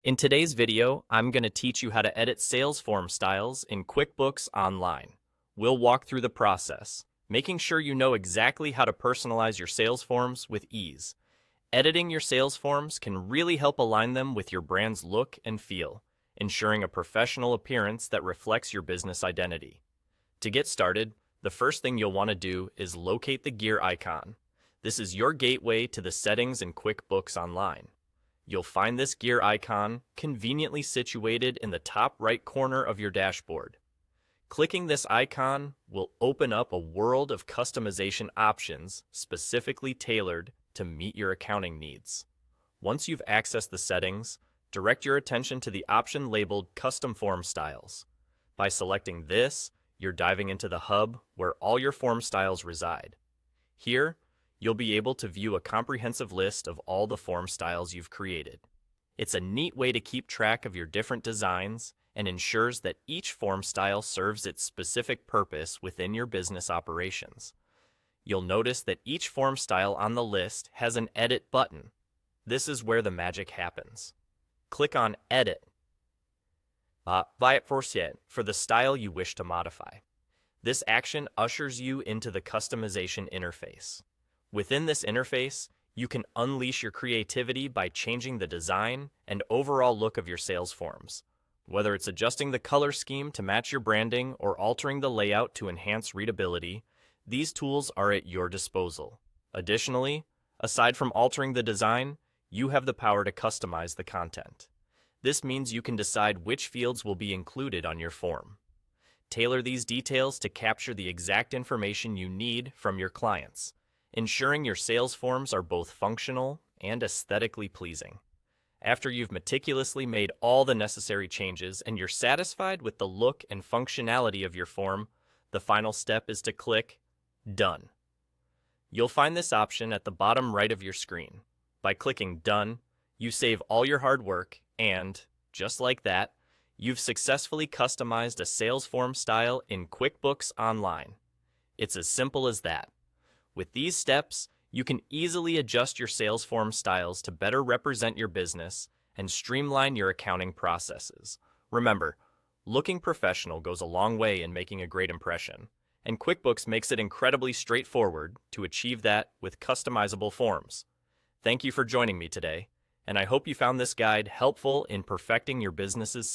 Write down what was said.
In today's video, I'm going to teach you how to edit sales form styles in QuickBooks Online. We'll walk through the process, making sure you know exactly how to personalize your sales forms with ease. Editing your sales forms can really help align them with your brand's look and feel, ensuring a professional appearance that reflects your business identity. To get started, the first thing you'll want to do is locate the gear icon. This is your gateway to the settings in QuickBooks Online. You'll find this gear icon conveniently situated in the top right corner of your dashboard. Clicking this icon will open up a world of customization options specifically tailored to meet your accounting needs. Once you've accessed the settings, direct your attention to the option labeled Custom Form Styles. By selecting this, you're diving into the hub where all your form styles reside. Here, you'll be able to view a comprehensive list of all the form styles you've created. It's a neat way to keep track of your different designs and ensures that each form style serves its specific purpose within your business operations. You'll notice that each form style on the list has an Edit button. This is where the magic happens. Click on Edit for the style you wish to modify. This action ushers you into the customization interface. Within this interface, you can unleash your creativity by changing the design and overall look of your sales forms. Whether it's adjusting the color scheme to match your branding or altering the layout to enhance readability, these tools are at your disposal. Additionally, aside from altering the design, you have the power to customize the content. This means you can decide which fields will be included on your form. Tailor these details to capture the exact information you need from your clients, ensuring your sales forms are both functional and aesthetically pleasing. After you've meticulously made all the necessary changes and you're satisfied with the look and functionality of your form, the final step is to click Done. You'll find this option at the bottom right of your screen. By clicking Done, you save all your hard work and, just like that, you've successfully customized a sales form style in QuickBooks Online. It's as simple as that. With these steps, you can easily adjust your sales form styles to better represent your business and streamline your accounting processes. Remember, looking professional goes a long way in making a great impression, and QuickBooks makes it incredibly straightforward to achieve that with customizable forms. Thank you for joining me today, and I hope you found this guide helpful in perfecting your business's